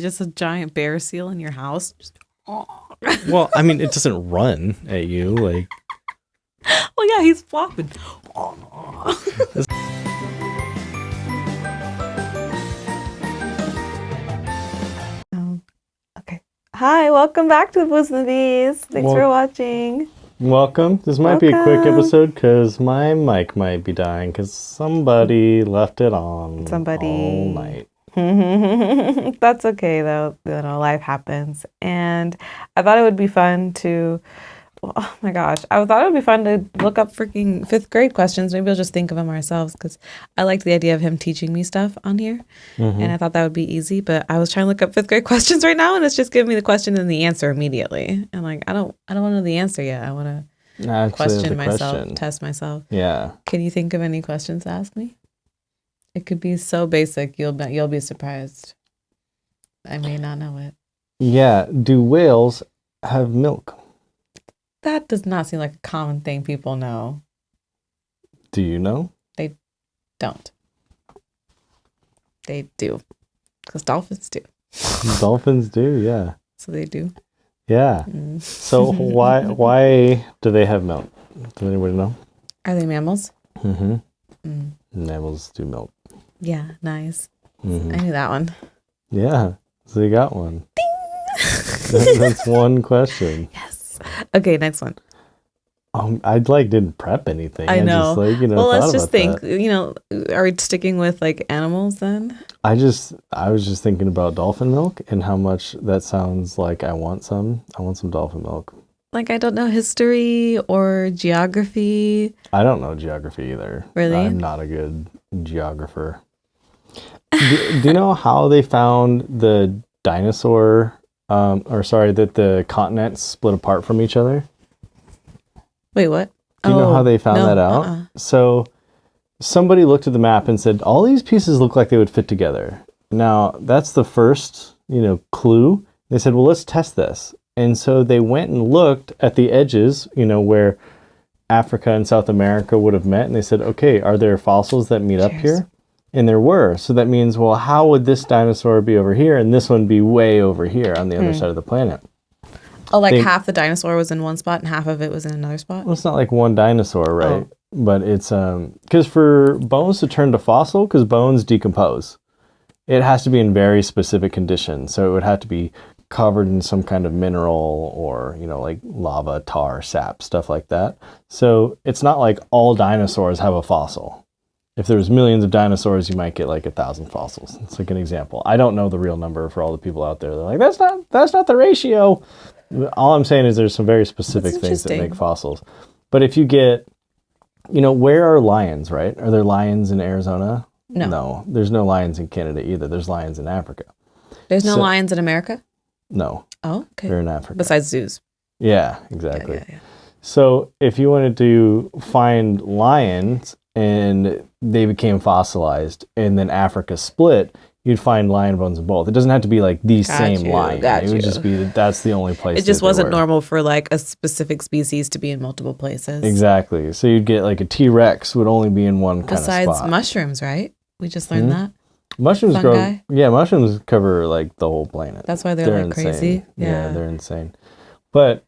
Just a giant bear seal in your house. Just, Well, I mean, it doesn't run at you. Like, well, yeah, he's flopping. Okay. Hi, welcome back to the Boos and Bees. Thanks for watching. welcome. This might be a quick episode because my mic might be dying because somebody left it on all night. That's okay, though. You know, life happens. And I thought it would be fun to, oh my gosh, I thought it would be fun to look up freaking fifth grade questions. Maybe we'll just think of them ourselves because I liked the idea of him teaching me stuff on here. And I thought that would be easy. But I was trying to look up fifth grade questions right now, and it's just giving me the question and the answer immediately. And like, I don't want to know the answer yet. I want to question myself, test myself. Yeah. Can you think of any questions to ask me? It could be so basic, you'll be surprised. I may not know it. Yeah. Do whales have milk? That does not seem like a common thing people know. Do you know? They don't. They do. Because dolphins do. Dolphins do, yeah. So they do. Yeah. So why do they have milk? Does anybody know? Are they mammals? Mammals do milk. Yeah, nice. I knew that one. Yeah. So you got one. Ding! That's one question. Yes. Okay, next one. I didn't prep anything. I know. Just well, let's just think. That. Are we sticking with like animals then? I was just thinking about dolphin milk and how much that sounds like I want some dolphin milk. Like, I don't know history or geography. I don't know geography either. Really? I'm not a good geographer. Do you know how they found the dinosaur, that the continents split apart from each other? Wait, what? Do you know how they found that out? So somebody looked at the map and said, all these pieces look like they would fit together. Now, that's the first, clue. They said, well, let's test this. And so they went and looked at the edges, where Africa and South America would have met. And they said, okay, are there fossils that meet up here? And there were. So that means, well, how would this dinosaur be over here and this one be way over here on the other side of the planet? Oh, half the dinosaur was in one spot and half of it was in another spot? Well, it's not like one dinosaur, right? Oh. But it's, because for bones to turn to fossil, because bones decompose, it has to be in very specific conditions. So it would have to be covered in some kind of mineral or, like lava, tar, sap, stuff like that. So it's not like all dinosaurs have a fossil. If there was millions of dinosaurs, you might get like 1,000 fossils. It's like an example. I don't know the real number for all the people out there. They're like, that's not the ratio. All I'm saying is there's some very specific things that make fossils. But if you get, where are lions, right? Are there lions in Arizona? No, there's no lions in Canada either. There's lions in Africa. There's no lions in America? No. Oh, okay. They're in Africa. Besides zoos. Yeah, exactly. Yeah. So if you wanted to find lions and they became fossilized and then Africa split, you'd find lion bones in both. It doesn't have to be like the same lion. It would just be that's the only place. It just wasn't normal for like a specific species to be in multiple places. Exactly. So you'd get like a T-Rex would only be in one kind of spot. Besides mushrooms, right? We just learned that. Mushrooms grow. Yeah, mushrooms cover like the whole planet. That's why they're like crazy. Yeah, they're insane. But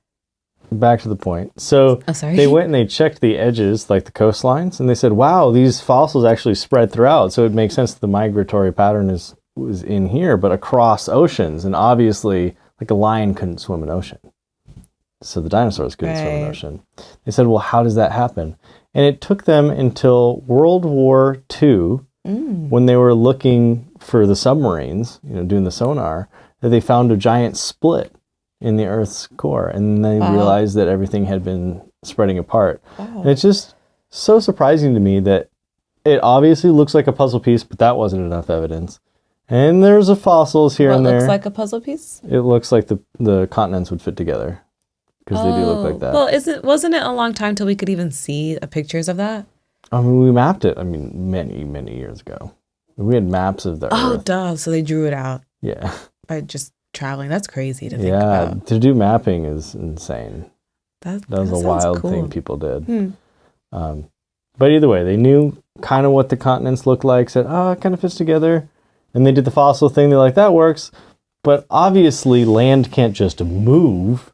back to the point. So they went and they checked the edges, like the coastlines, and they said, wow, these fossils actually spread throughout. So it makes sense that the migratory pattern was in here, but across oceans. And obviously, like a lion couldn't swim an ocean. So the dinosaurs couldn't swim an ocean. They said, well, how does that happen? And it took them until World War II, when they were looking for the submarines, doing the sonar, that they found a giant split in the Earth's core, and they realized that everything had been spreading apart. And it's just so surprising to me that it obviously looks like a puzzle piece, but that wasn't enough evidence. And there's fossils here and there. What looks like a puzzle piece? It looks like the continents would fit together, because they do look like that. Well, wasn't it a long time till we could even see pictures of that? I mean, we mapped it, many, many years ago. We had maps of the Earth. Oh, duh. So they drew it out. Yeah. By just traveling. That's crazy to think about. Yeah, to do mapping is insane. That was a wild thing people did. But either way, they knew kind of what the continents looked like, said, it kind of fits together. And they did the fossil thing. They're like, that works. But obviously, land can't just move.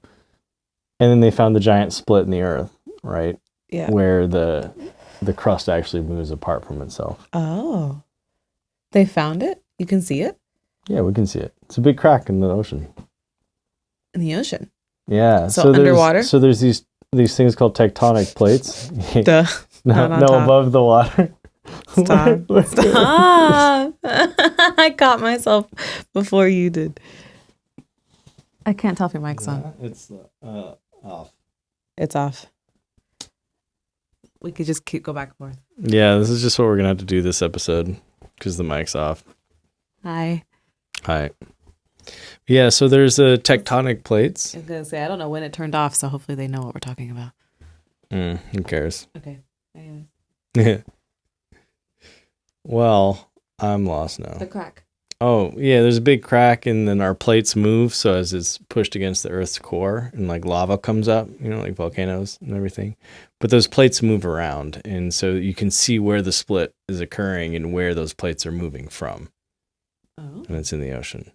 And then they found the giant split in the earth, right? Yeah. Where the crust actually moves apart from itself. Oh. They found it? You can see it? Yeah, we can see it. It's a big crack in the ocean. In the ocean? Yeah. So underwater? There's these things called tectonic plates. Duh. no, above the water. Stop. Stop. I caught myself before you did. I can't tell if your mic's on. It's off. It's off. We could just go back and forth. Yeah, this is just what we're going to have to do this episode because the mic's off. Hi. Yeah, so there's tectonic plates. I was going to say, I don't know when it turned off, so hopefully they know what we're talking about. Who cares? Okay. Anyways. Yeah. Well, I'm lost now. The crack. Oh, yeah, there's a big crack and then our plates move. So as it's pushed against the Earth's core and like lava comes up, like volcanoes and everything. But those plates move around. And so you can see where the split is occurring and where those plates are moving from. Oh. And it's in the ocean.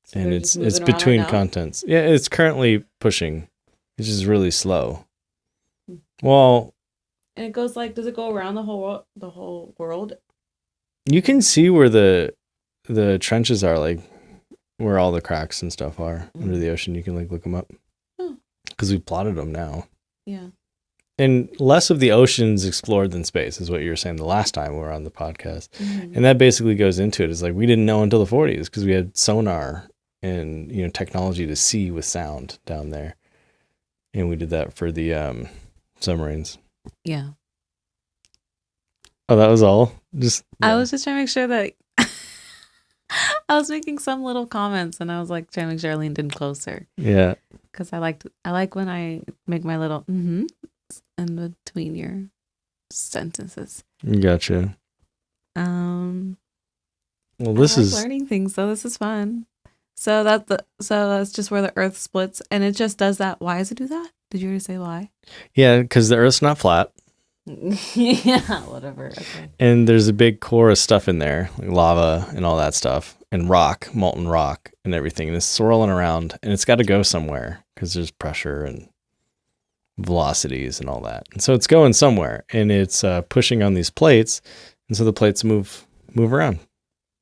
So and it's between right continents. Yeah, it's currently pushing. It's just really slow. Well, and it goes does it go around the whole world? You can see where the trenches are, like where all the cracks and stuff are under the ocean. You can look them up because we plotted them now. Yeah. And less of the oceans explored than space is what you were saying the last time we were on the podcast. Mm-hmm. And that basically goes into it. It's like we didn't know until the 40s because we had sonar and technology to see with sound down there. And we did that for the submarines. Yeah. Oh, that was all? I was just trying to make sure that I was making some little comments and I was trying to make sure I leaned in closer. Yeah. Because I like when I make my little in between your sentences. Gotcha. Well, this is learning things, so this is fun. So that's just where the Earth splits, and it just does that. Why does it do that? Did you already say why? Yeah, because the Earth's not flat. Yeah, whatever. Okay. And there's a big core of stuff in there, like lava and all that stuff, and rock, molten rock, and everything. And it's swirling around, and it's got to go somewhere because there's pressure and velocities and all that. And so it's going somewhere, and it's pushing on these plates, and so the plates move around.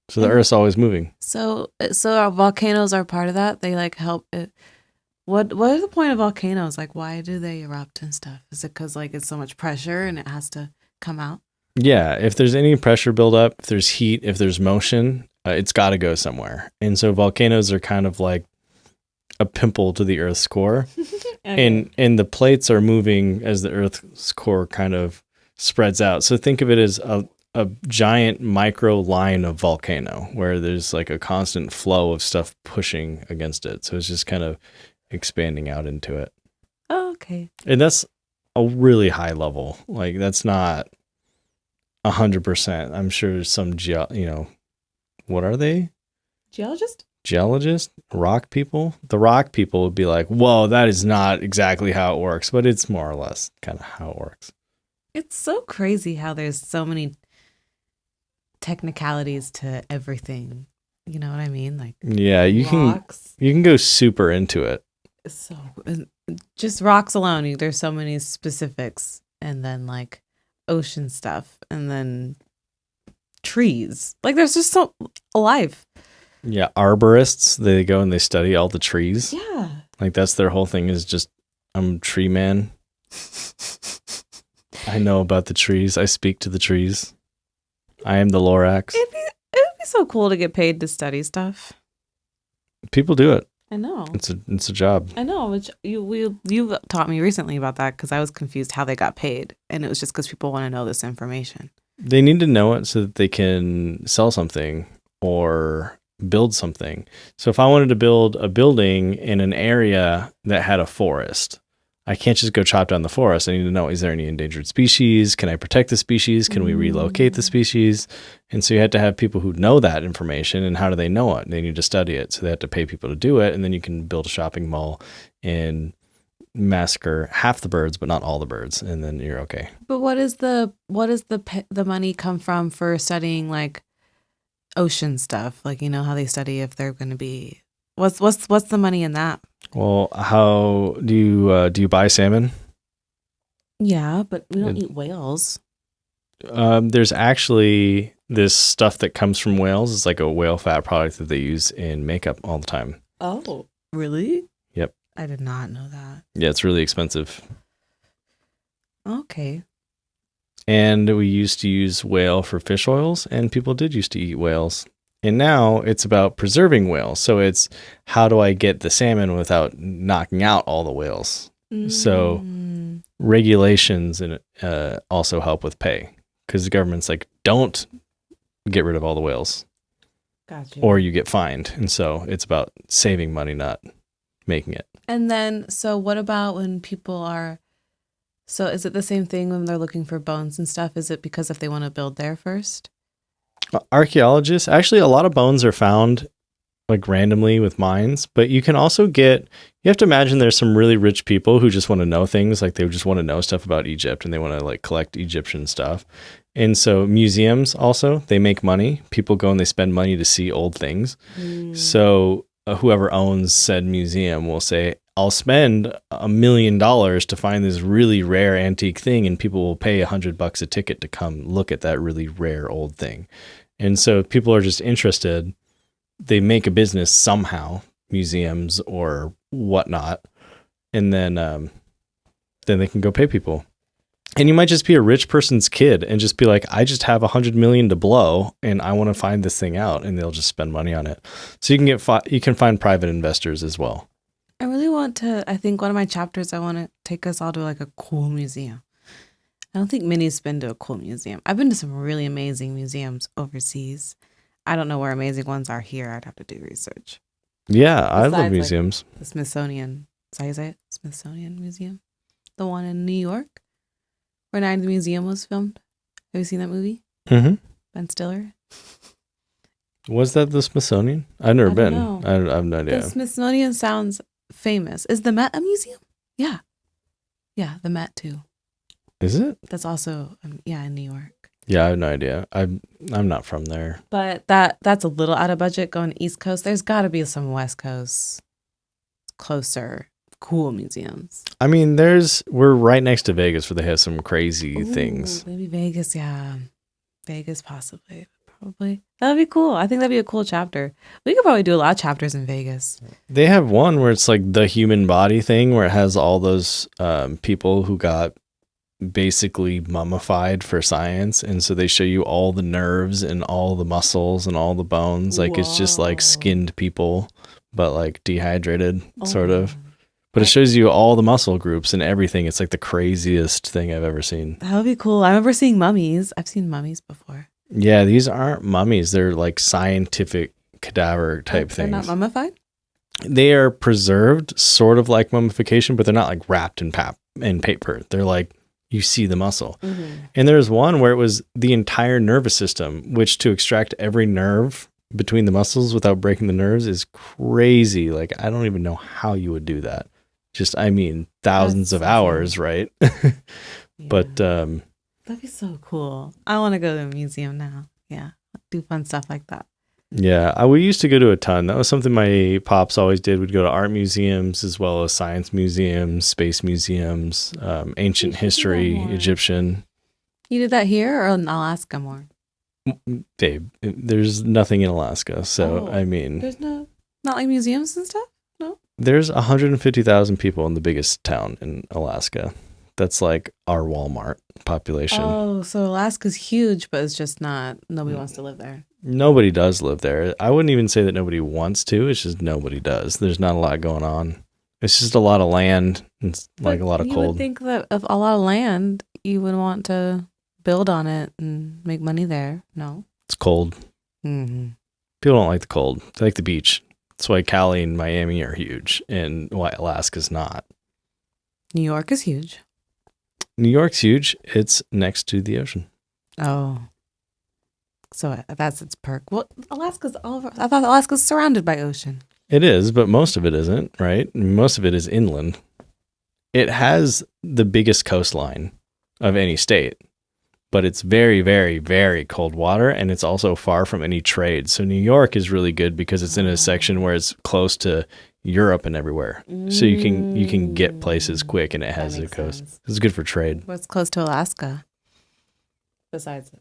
So the Earth's always moving. So our volcanoes are part of that. They help it. What is the point of volcanoes? Why do they erupt and stuff? Is it because it's so much pressure and it has to come out? Yeah, if there's any pressure buildup, if there's heat, if there's motion, it's got to go somewhere. And so volcanoes are kind of like a pimple to the Earth's core. Okay. And the plates are moving as the Earth's core kind of spreads out. So think of it as a giant micro line of volcano where there's a constant flow of stuff pushing against it. So it's just kind of expanding out into it. Oh, okay. And that's a really high level. That's not 100%. I'm sure some what are they? Geologists? Rock people? The rock people would be like, whoa, that is not exactly how it works, but it's more or less kind of how it works. It's so crazy how there's so many technicalities to everything. You know what I mean? Yeah, you can go super into it. So just rocks alone, there's so many specifics, and then ocean stuff, and then trees. There's just so alive. Yeah, arborists, they go and they study all the trees. Yeah. That's their whole thing is just, I'm a tree man. I know about the trees. I speak to the trees. I am the Lorax. It would be so cool to get paid to study stuff. People do it. I know. It's a job. I know. Which you taught me recently about that because I was confused how they got paid, and it was just because people want to know this information. They need to know it so that they can sell something or build something. So if I wanted to build a building in an area that had a forest, I can't just go chop down the forest. I need to know, is there any endangered species? Can I protect the species? Can we relocate the species? And so you had to have people who know that information. And how do they know it? They need to study it. So they have to pay people to do it. And then you can build a shopping mall and massacre half the birds, but not all the birds. And then you're okay. But what is the money come from for studying ocean stuff? How they study if they're going to be What's the money in that? Well, how do you buy salmon? Yeah, but we don't eat whales. There's actually this stuff that comes from whales. It's like a whale fat product that they use in makeup all the time. Oh, really? Yep. I did not know that. Yeah, it's really expensive. Okay. And we used to use whale for fish oils, and people did used to eat whales. And now it's about preserving whales. So it's how do I get the salmon without knocking out all the whales? So regulations and also help with pay, because the government's like, don't get rid of all the whales. Gotcha. Or you get fined. And so it's about saving money, not making it. And then, so what about when people are, so is it the same thing when they're looking for bones and stuff? Is it because if they want to build there first? Archaeologists, actually, a lot of bones are found like randomly with mines, but you can also you have to imagine there's some really rich people who just want to know things, like they just want to know stuff about Egypt and they want to like collect Egyptian stuff. And so museums also, they make money. People go and they spend money to see old things. So whoever owns said museum will say, I'll spend $1 million to find this really rare antique thing, and people will pay $100 a ticket to come look at that really rare old thing. And so people are just interested. They make a business somehow, museums or whatnot, and then they can go pay people. And you might just be a rich person's kid and just be like, I just have $100 million to blow, and I want to find this thing out, and they'll just spend money on it. So you can find private investors as well. I really want to. I think one of my chapters, I want to take us all to like a cool museum. I don't think Minnie's been to a cool museum. I've been to some really amazing museums overseas. I don't know where amazing ones are here. I'd have to do research. Yeah, I love museums. Like the Smithsonian, is that how you say it? Smithsonian Museum? The one in New York where Night of the Museum was filmed. Have you seen that movie? Mm-hmm. Ben Stiller? Was that the Smithsonian? I've never been. I have no idea. The Smithsonian sounds famous. Is the Met a museum? Yeah. Yeah, the Met too. Is it? That's also, in New York. Yeah, I have no idea. I'm not from there. But that's a little out of budget going East Coast. There's got to be some West Coast closer cool museums. I mean, we're right next to Vegas where they have some crazy things. Maybe Vegas, yeah. Vegas possibly. Probably. That would be cool. I think that'd be a cool chapter. We could probably do a lot of chapters in Vegas. They have one where it's like the human body thing where it has all those people who got basically mummified for science, and so they show you all the nerves and all the muscles and all the bones. Like It's just like skinned people but like dehydrated sort of, but it shows you all the muscle groups and everything. It's like the craziest thing I've ever seen. That would be cool. I remember seeing mummies. I've seen mummies before. Yeah, these aren't mummies. They're like scientific cadaver type things. They're not mummified? They are preserved sort of like mummification, but they're not like wrapped in paper. They're like, you see the muscle. Mm-hmm. And there's one where it was the entire nervous system, which to extract every nerve between the muscles without breaking the nerves is crazy. Like, I don't even know how you would do that. Just, I mean, thousands of hours, right? Yeah. But that'd be so cool. I want to go to a museum now. Yeah, do fun stuff like that. Yeah, we used to go to a ton. That was something my pops always did. We'd go to art museums as well as science museums, space museums, ancient history, Egyptian. You did that here or in Alaska more? Babe, there's nothing in Alaska. So, I mean... There's not like museums and stuff? No? There's 150,000 people in the biggest town in Alaska. That's like our Walmart population. Oh, so Alaska's huge, but it's just nobody wants to live there. Nobody does live there. I wouldn't even say that nobody wants to. It's just nobody does. There's not a lot going on. It's just a lot of land and like a lot of cold. You would think that of a lot of land, you would want to build on it and make money there. No? It's cold. Mm-hmm. People don't like the cold. They like the beach. That's why Cali and Miami are huge and why Alaska's not. New York is huge. New York's huge. It's next to the ocean. Oh. So that's its perk. Well, Alaska's all over. I thought Alaska's surrounded by ocean. It is, but most of it isn't, right? Most of it is inland. It has the biggest coastline of any state, but it's very, very, very cold water, and it's also far from any trade. So New York is really good because it's in a section where it's close to Europe and everywhere. So you can get places quick, and it has a coast. Sense. It's good for trade. What's close to Alaska? Besides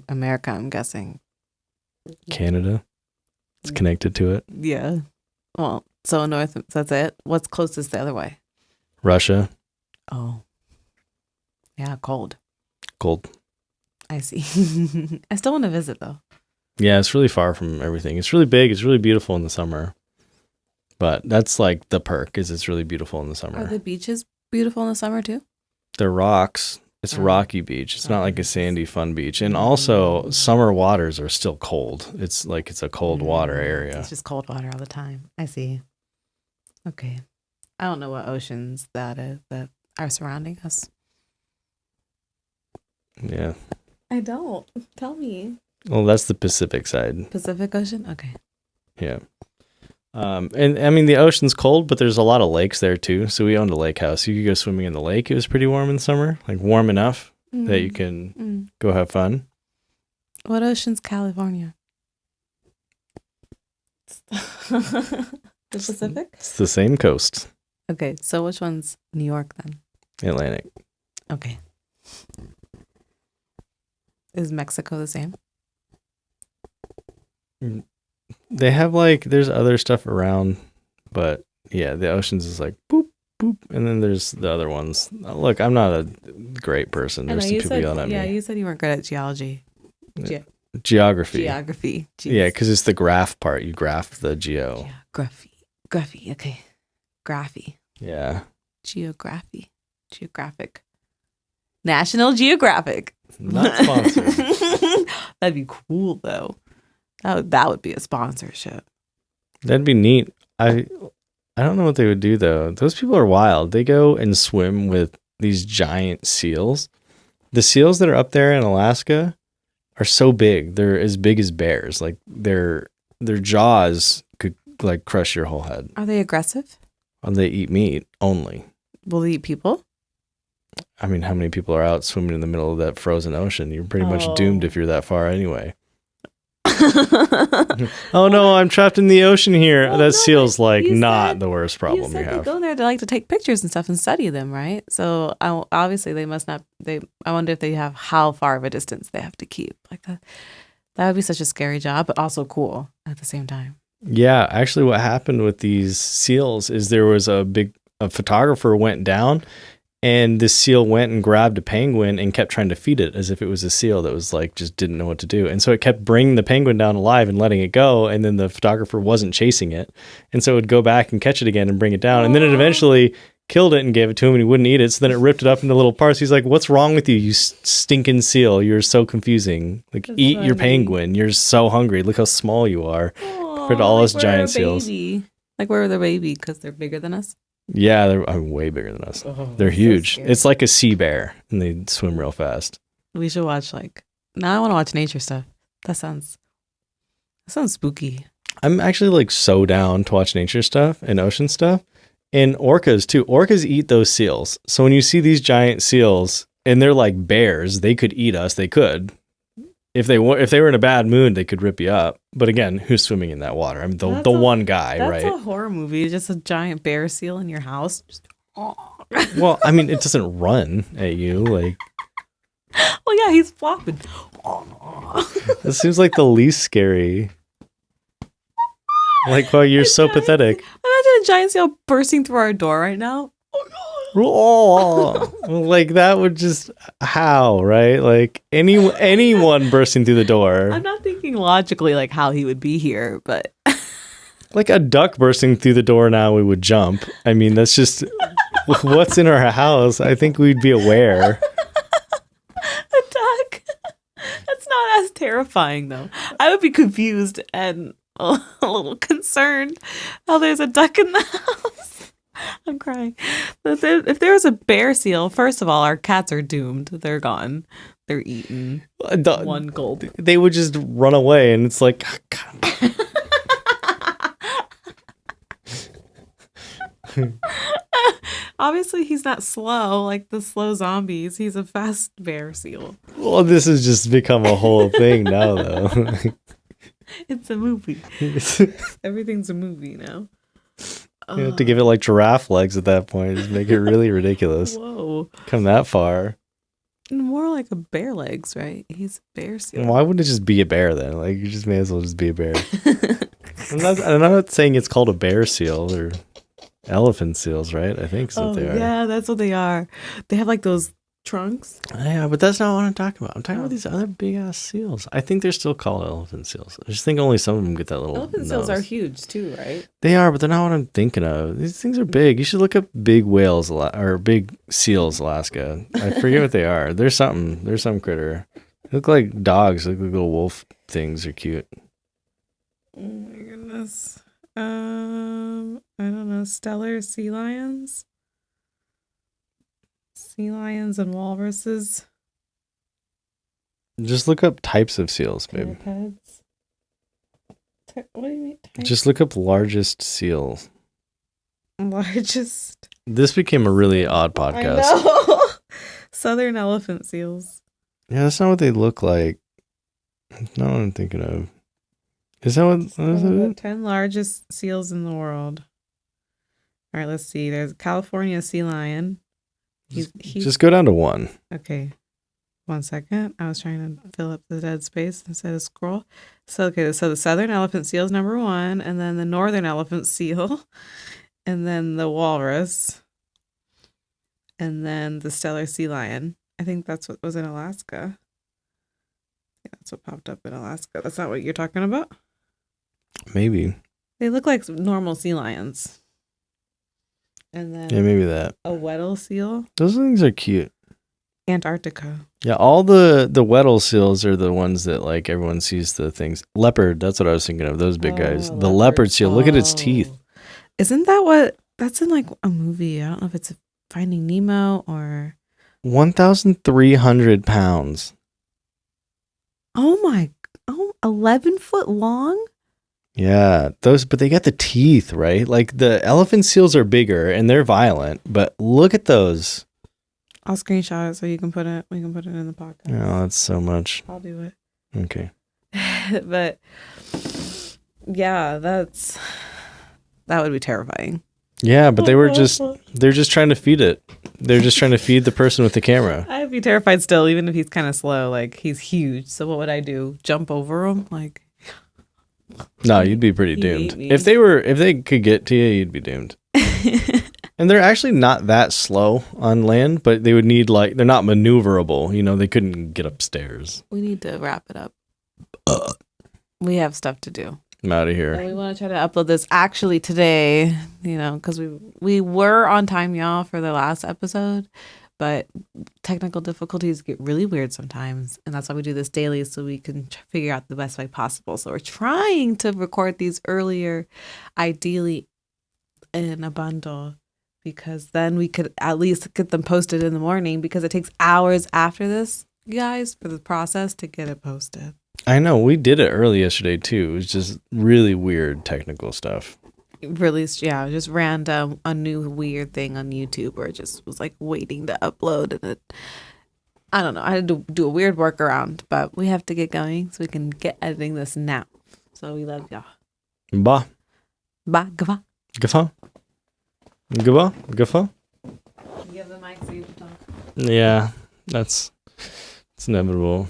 America, I'm guessing. Canada. It's connected to it. Yeah. Well, so north, that's it. What's closest the other way? Russia. Oh. Yeah, cold. Cold. I see. I still want to visit, though. Yeah, it's really far from everything. It's really big. It's really beautiful in the summer. But that's like the perk, is it's really beautiful in the summer. Are the beaches beautiful in the summer, too? They're rocks. It's a rocky beach. It's not like a sandy, fun beach. And also, summer waters are still cold. It's like it's a cold water area. It's just cold water all the time. I see. Okay. I don't know what oceans that is that are surrounding us. Yeah. I don't. Tell me. Well, that's the Pacific side. Pacific Ocean? Okay. Yeah. And I mean, the ocean's cold, but there's a lot of lakes there too. So we owned a lake house. You could go swimming in the lake. It was pretty warm in summer, like warm enough that you can go have fun. What ocean's California? The Pacific? It's the same coast. Okay, so which one's New York then? Atlantic. Okay. Is Mexico the same? They have like, there's other stuff around, but yeah, the oceans is like boop, boop. And then there's the other ones. Look, I'm not a great person. There's some people yelling at me. Yeah, you said you weren't good at geology. Geography. Geography. Jeez. Yeah, because it's the graph part. You graph the geo. Graphy. Okay. Graphy. Yeah. Geography. Geographic. National Geographic. Not sponsored. That'd be cool though. That would be a sponsorship. That'd be neat. I don't know what they would do though. Those people are wild. They go and swim with these giant seals. The seals that are up there in Alaska are so big. They're as big as bears. Like their jaws could like crush your whole head. Are they aggressive? They eat meat only. Will they eat people? I mean, how many people are out swimming in the middle of that frozen ocean? You're pretty much doomed if you're that far anyway. Oh no, I'm trapped in the ocean here. That seal's like not the worst problem you have. They go there to like to take pictures and stuff and study them, right? So obviously they must not. I wonder if they have how far of a distance they have to keep. Like that would be such a scary job, but also cool at the same time. Yeah, actually, what happened with these seals is there was a photographer went down. And this seal went and grabbed a penguin and kept trying to feed it as if it was a seal that was like, just didn't know what to do. And so it kept bringing the penguin down alive and letting it go. And then the photographer wasn't chasing it. And so it would go back and catch it again and bring it down. And then it eventually killed it and gave it to him and he wouldn't eat it. So then it ripped it up into little parts. He's like, what's wrong with you, you stinking seal? You're so confusing. Like, that's eat funny. Your penguin. You're so hungry. Look how small you are compared to all us giant seals. Like we're the baby because they're bigger than us. Yeah, they're way bigger than us. They're huge. So it's like a sea bear, and they swim real fast. We should watch now I want to watch nature stuff. That sounds spooky. I'm actually like so down to watch nature stuff and ocean stuff. And orcas too. Orcas eat those seals. So when you see these giant seals, and they're like bears, they could eat us. They could. If they were in a bad mood, they could rip you up. But again, who's swimming in that water? I mean, the one guy, right? That's a horror movie. Just a giant bear seal in your house. Well, I mean, it doesn't run at you. Like, well, yeah, he's flopping. This seems like the least scary. Like, well, you're so pathetic. Imagine a giant seal bursting through our door right now. Oh, like that would just how, right? Like anyone bursting through the door. I'm not thinking logically like how he would be here, but like a duck bursting through the door now we would jump. I mean, that's just what's in our house. I think we'd be aware. A duck. That's not as terrifying though. I would be confused and a little concerned how there's a duck in the house. I'm crying. If there was a bear seal, first of all, our cats are doomed. They're gone. They're eaten. One gulp. They would just run away, and it's like, Obviously, he's not slow like the slow zombies. He's a fast bear seal. Well, this has just become a whole thing now, though. It's a movie. Everything's a movie now. You have to give it like giraffe legs at that point. Just make it really ridiculous. Whoa. Come that far. More like a bear legs, right? He's a bear seal. Why wouldn't it just be a bear then? Like, you just may as well just be a bear. I'm not saying it's called a bear seal or elephant seals, right? I think so. They are. Yeah, that's what they are. They have like those trunks. Yeah, but that's not what I'm talking about. I'm talking about these other big ass seals. I think they're still called elephant seals. I just think only some of them get that little Elephant seals are huge too, right? They are, but they're not what I'm thinking of. These things are big. You should look up big whales or big seals, Alaska. I forget what they are. There's something. There's some critter. They look like dogs. They look like little wolf things. Are cute. Oh my goodness. I don't know. Stellar sea lions. Sea lions and walruses. Just look up types of seals, babe. Heads. What do you mean? Just look up largest seal. Largest. This became a really odd podcast. I know. Southern elephant seals. Yeah, that's not what they look like. That's not what I'm thinking of. Is that what? The 10 largest seals in the world. All right, let's see. There's California sea lion. He's just go down to one. Okay. 1 second. I was trying to fill up the dead space instead of scroll. So the southern elephant seal is number 1, and then the northern elephant seal, and then the walrus, and then the stellar sea lion. I think that's what was in Alaska. Yeah, that's what popped up in Alaska. That's not what you're talking about? Maybe. They look like normal sea lions. And then yeah, maybe that. A Weddell seal. Those things are cute. Antarctica. Yeah, all the Weddell seals are the ones that like everyone sees the things. Leopard, that's what I was thinking of. Those big guys. The leopard seal. Look at its teeth. Isn't that what? That's in like a movie. I don't know if it's Finding Nemo or 1,300 pounds. Oh my! 11 foot long. Yeah, but they got the teeth, right? Like the elephant seals are bigger and they're violent, but look at those. I'll screenshot it so you can put it. We can put it in the podcast. Oh, that's so much. I'll do it. Okay. But yeah, that would be terrifying. Yeah, but they're just trying to feed it. They're just trying to feed the person with the camera. I'd be terrified still, even if he's kind of slow. Like he's huge. So what would I do? Jump over him? Like. No, you'd be pretty doomed. If they could get to you, you'd be doomed. And they're actually not that slow on land, but they would need they're not maneuverable. You know, they couldn't get upstairs. We need to wrap it up. We have stuff to do. I'm out of here. And we want to try to upload this actually today, because we were on time, y'all, for the last episode, but technical difficulties get really weird sometimes. And that's why we do this daily, so we can figure out the best way possible. So we're trying to record these earlier, ideally in a bundle, because then we could at least get them posted in the morning, because it takes hours after this, guys, for the process to get it posted. I know. We did it early yesterday, too. It was just really weird technical stuff. Really, yeah, just random, a new weird thing on YouTube, or it just was like waiting to upload, and I don't know. I had to do a weird workaround, but we have to get going so we can get editing this now. So we love y'all. Bah. Bah, gava. Gafa. Gava. Gafa. Give the mic so you can talk. Yeah, it's inevitable.